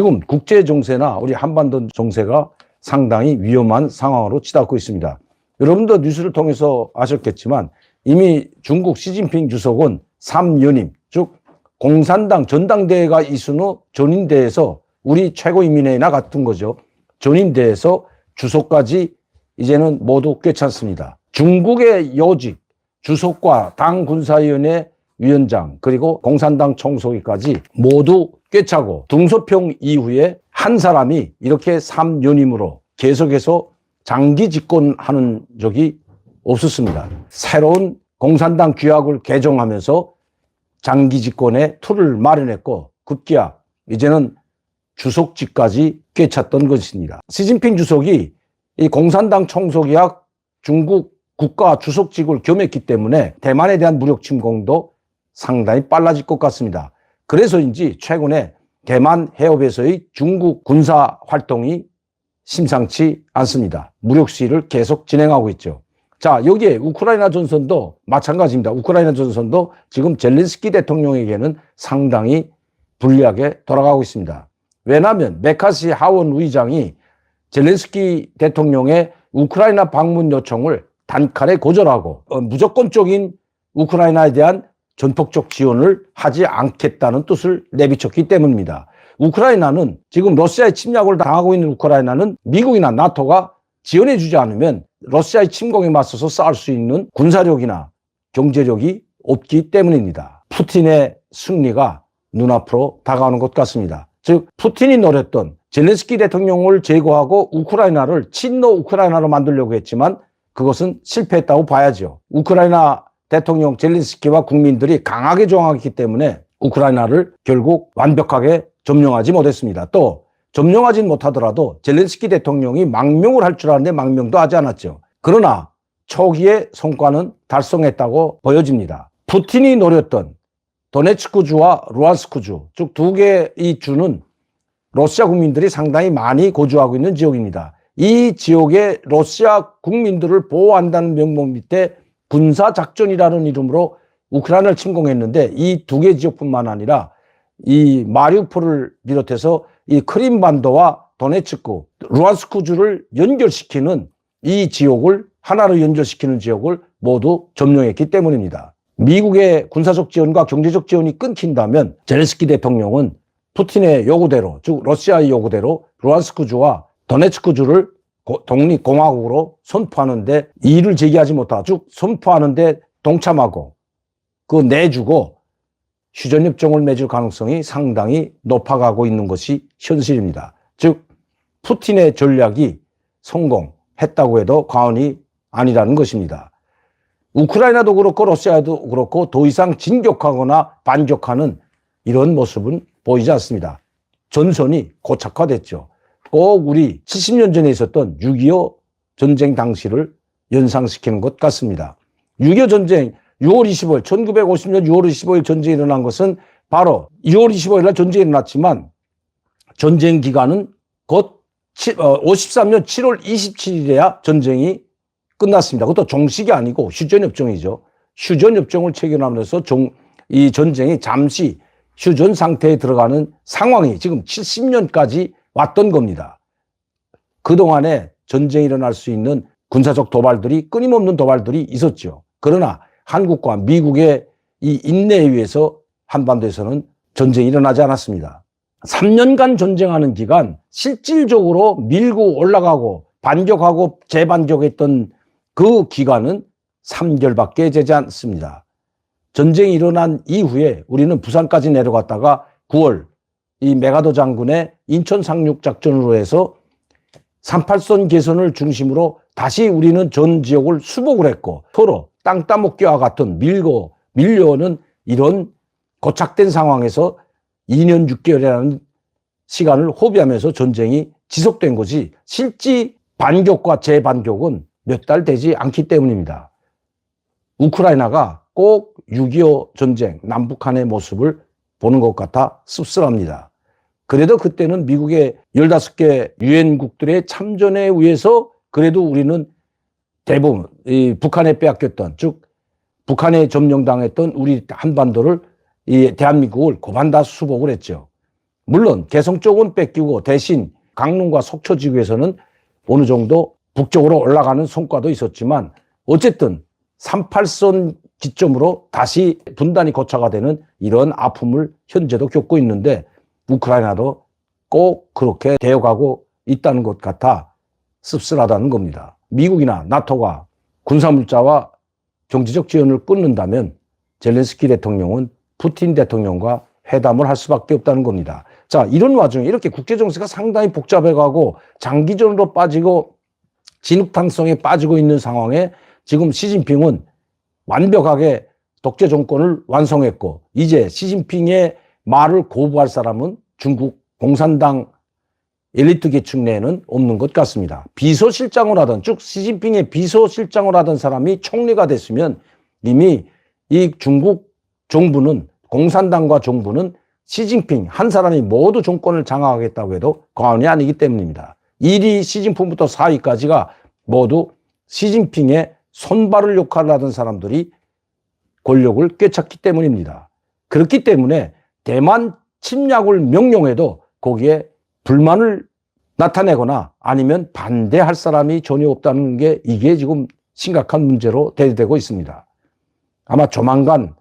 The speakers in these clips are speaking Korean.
지금 국제 정세나 우리 한반도 정세가 상당히 위험한 상황으로 치닫고 있습니다. 여러분도 뉴스를 통해서 아셨겠지만 이미 중국 시진핑 주석은 3연임, 즉 공산당 전당대회가 있은 후 전인대에서 우리 최고인민회의나 같은 거죠. 전인대에서 주석까지 이제는 모두 꿰찼습니다. 중국의 요직, 주석과 당 군사위원회 위원장 그리고 공산당 총서기까지 모두 꿰차고 등소평 이후에 한 사람이 이렇게 3연임으로 계속해서 장기 집권하는 적이 없었습니다. 새로운 공산당 규약을 개정하면서 장기 집권의 틀을 마련했고 급기야 이제는 주석직까지 꿰찼던 것입니다. 시진핑 주석이 이 공산당 총서기와 중국 국가 주석직을 겸했기 때문에 대만에 대한 무력 침공도 상당히 빨라질 것 같습니다. 그래서인지 최근에 대만 해협에서의 중국 군사 활동이 심상치 않습니다. 무력 시위를 계속 진행하고 있죠. 자, 여기에 우크라이나 전선도 마찬가지입니다. 우크라이나 전선도 지금 젤렌스키 대통령에게는 상당히 불리하게 돌아가고 있습니다. 왜냐하면 메카시 하원 의장이 젤렌스키 대통령의 우크라이나 방문 요청을 단칼에 거절하고 무조건적인 우크라이나에 대한 전폭적 지원을 하지 않겠다는 뜻을 내비쳤기 때문입니다. 우크라이나는 지금 러시아의 침략을 당하고 있는 우크라이나는 미국이나 나토가 지원해 주지 않으면 러시아의 침공에 맞서서 싸울 수 있는 군사력이나 경제력이 없기 때문입니다. 푸틴의 승리가 눈앞으로 다가오는 것 같습니다. 즉 푸틴이 노렸던 젤렌스키 대통령을 제거하고 우크라이나를 친러 우크라이나로 만들려고 했지만 그것은 실패했다고 봐야죠. 우크라이나 대통령 젤렌스키와 국민들이 강하게 저항했기 때문에 우크라이나를 결국 완벽하게 점령하지 못했습니다. 또 점령하진 못하더라도 젤렌스키 대통령이 망명을 할 줄 아는데 망명도 하지 않았죠. 그러나 초기의 성과는 달성했다고 보여집니다. 푸틴이 노렸던 도네츠크주와 루안스크주, 즉 두 개의 주는 러시아 국민들이 상당히 많이 거주하고 있는 지역입니다. 이 지역의 러시아 국민들을 보호한다는 명목 밑에 군사작전이라는 이름으로 우크라이나를 침공했는데 이 두 개 지역뿐만 아니라 이 마리우폴을 비롯해서 이 크림반도와 도네츠크, 루안스크주를 연결시키는 이 지역을 하나로 연결시키는 지역을 모두 점령했기 때문입니다. 미국의 군사적 지원과 경제적 지원이 끊긴다면 젤렌스키 대통령은 푸틴의 요구대로, 즉 러시아의 요구대로 루안스크주와 도네츠크주를 독립공화국으로 선포하는데 이의를 제기하지 못하고, 즉 선포하는데 동참하고 그 내주고 휴전협정을 맺을 가능성이 상당히 높아가고 있는 것이 현실입니다. 즉 푸틴의 전략이 성공했다고 해도 과언이 아니라는 것입니다. 우크라이나도 그렇고 러시아도 그렇고 더 이상 진격하거나 반격하는 이런 모습은 보이지 않습니다. 전선이 고착화됐죠. 꼭 우리 70년 전에 있었던 6.25 전쟁 당시를 연상시키는 것 같습니다. 6.25 전쟁 6월 25일, 1950년 6월 25일 전쟁이 일어난 것은 바로 6월 25일 날 전쟁이 일어났지만 전쟁 기간은 곧 53년 7월 27일에야 전쟁이 끝났습니다. 그것도 종식이 아니고 휴전협정이죠. 휴전협정을 체결하면서 이 전쟁이 잠시 휴전 상태에 들어가는 상황이 지금 70년까지 왔던 겁니다. 그동안에 전쟁이 일어날 수 있는 군사적 도발들이 끊임없는 도발들이 있었죠. 그러나 한국과 미국의 이 인내에 의해서 한반도에서는 전쟁이 일어나지 않았습니다. 3년간 전쟁하는 기간 실질적으로 밀고 올라가고 반격하고 재반격했던 그 기간은 3개월밖에 되지 않습니다. 전쟁이 일어난 이후에 우리는 부산까지 내려갔다가 9월 이 메가더 장군의 인천 상륙 작전으로 해서 38선 개선을 중심으로 다시 우리는 전 지역을 수복을 했고 서로 땅 따먹기와 같은 밀려오는 이런 고착된 상황에서 2년 6개월이라는 시간을 허비하면서 전쟁이 지속된 것이 실제 반격과 재반격은 몇 달 되지 않기 때문입니다. 우크라이나가 꼭 6.25 전쟁 남북한의 모습을 보는 것 같아 씁쓸합니다. 그래도 그때는 미국의 15개 유엔국들의 참전에 의해서 그래도 우리는 대부분 이 북한에 빼앗겼던, 즉 북한에 점령당했던 우리 한반도를 이 대한민국을 고반다 수복을 했죠. 물론 개성 쪽은 뺏기고 대신 강릉과 속초 지구에서는 어느 정도 북쪽으로 올라가는 성과도 있었지만 어쨌든 38선 기점으로 다시 분단이 고착화 되는 이런 아픔을 현재도 겪고 있는데 우크라이나도 꼭 그렇게 되어가고 있다는 것 같아 씁쓸하다는 겁니다. 미국이나 나토가 군사물자와 경제적 지원을 끊는다면 젤렌스키 대통령은 푸틴 대통령과 회담을 할 수밖에 없다는 겁니다. 자, 이런 와중에 이렇게 국제정세가 상당히 복잡해가고 장기전으로 빠지고 진흙탕성에 빠지고 있는 상황에 지금 시진핑은 완벽하게 독재 정권을 완성했고 이제 시진핑의 말을 거부할 사람은 중국 공산당 엘리트 계층 내에는 없는 것 같습니다. 비서실장을 하던 즉 시진핑의 비서실장을 하던 사람이 총리가 됐으면 이미 이 중국 정부는 공산당과 정부는 시진핑 한 사람이 모두 정권을 장악하겠다고 해도 과언이 아니기 때문입니다. 1위 시진핑부터 4위까지가 모두 시진핑의 손발을 역할을 하던 사람들이 권력을 꿰찼기 때문입니다. 그렇기 때문에 대만 침략을 명령해도 거기에 불만을 나타내거나 아니면 반대할 사람이 전혀 없다는 게 이게 지금 심각한 문제로 대두되고 있습니다. 아마 조만간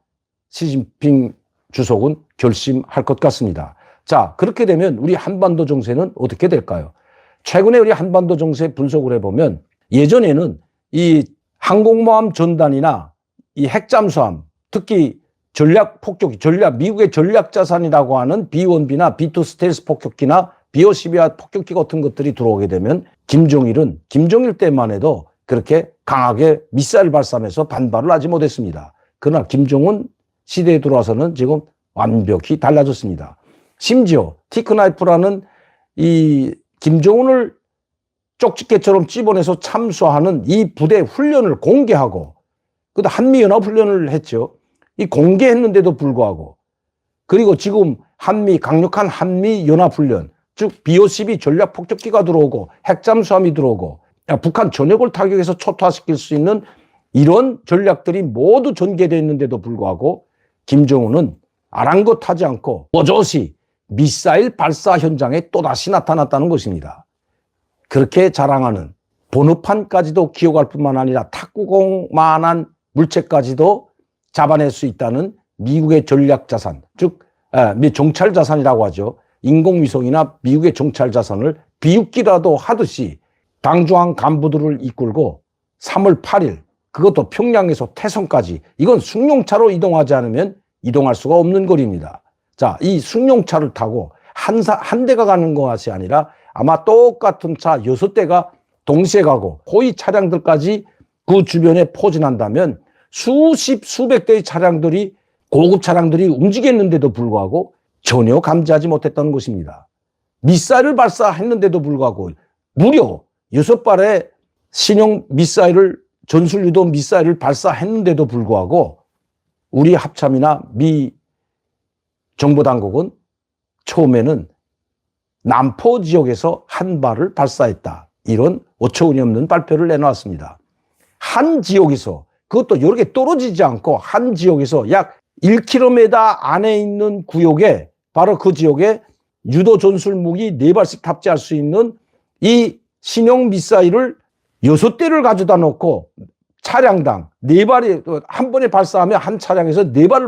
시진핑 주석은 결심할 것 같습니다. 자, 그렇게 되면 우리 한반도 정세는 어떻게 될까요? 최근에 우리 한반도 정세 분석을 해보면 예전에는 이 항공모함 전단이나 이 핵잠수함, 특히 전략 폭격기, 미국의 전략 자산이라고 하는 B1B나 B2 스텔스 폭격기나 B-52 폭격기 같은 것들이 들어오게 되면 김정일 때만 해도 그렇게 강하게 미사일 발사하면서 반발을 하지 못했습니다. 그러나 김정은 시대에 들어와서는 지금 완벽히 달라졌습니다. 심지어 티크나이프라는 이 김정은을 쪽집게처럼 찝어내서 참수하는 이 부대 훈련을 공개하고 그다음 한미연합훈련을 했죠. 이 공개했는데도 불구하고 그리고 지금 강력한 한미연합훈련 즉 B-52 전략폭격기가 들어오고 핵잠수함이 들어오고 북한 전역을 타격해서 초토화시킬 수 있는 이런 전략들이 모두 전개되어 있는데도 불구하고 김정은은 아랑곳하지 않고 버젓이 미사일 발사 현장에 또다시 나타났다는 것입니다. 그렇게 자랑하는 번호판까지도 기억할 뿐만 아니라 탁구공만한 물체까지도 잡아낼 수 있다는 미국의 전략자산, 즉 정찰자산이라고 하죠. 인공위성이나 미국의 정찰자산을 비웃기라도 하듯이 당중앙 간부들을 이끌고 3월 8일 그것도 평양에서 태성까지 이건 승용차로 이동하지 않으면 이동할 수가 없는 거리입니다. 자, 이 승용차를 타고 한 대가 가는 것이 아니라 아마 똑같은 차 6대가 동시에 가고 호위 차량들까지 그 주변에 포진한다면 수백 대의 차량들이 고급 차량들이 움직였는데도 불구하고 전혀 감지하지 못했다는 것입니다. 미사일을 발사했는데도 불구하고 무려 6발의 신형 미사일을 전술유도 미사일을 발사했는데도 불구하고 우리 합참이나 미 정보당국은 처음에는 남포 지역에서 한 발을 발사했다. 이런 어처구니 없는 발표를 내놓았습니다. 한 지역에서 그것도 여러 개 떨어지지 않고 한 지역에서 약 1km 안에 있는 구역에 바로 그 지역에 유도 전술 무기 4발씩 탑재할 수 있는 이 신형 미사일을 6대를 가져다 놓고 차량당 4발이 한 번에 발사하면 한 차량에서 4발을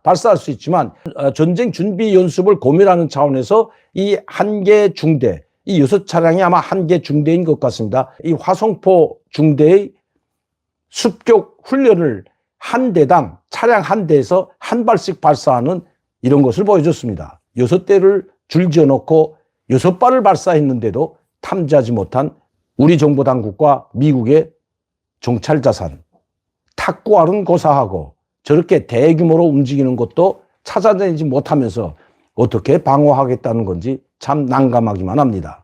발사할 수 있지만 전쟁 준비 연습을 고민하는 차원에서 이 한 개 중대, 이 6차량이 아마 한 개 중대인 것 같습니다. 이 화성포 중대의 습격 훈련을 한 대당 차량 한 대에서 한 발씩 발사하는 이런 것을 보여줬습니다. 6대를 줄지어 놓고 6발을 발사했는데도 탐지하지 못한 우리 정보 당국과 미국의 정찰자산, 탁구알은 고사하고 저렇게 대규모로 움직이는 것도 찾아내지 못하면서 어떻게 방어하겠다는 건지 참 난감하기만 합니다.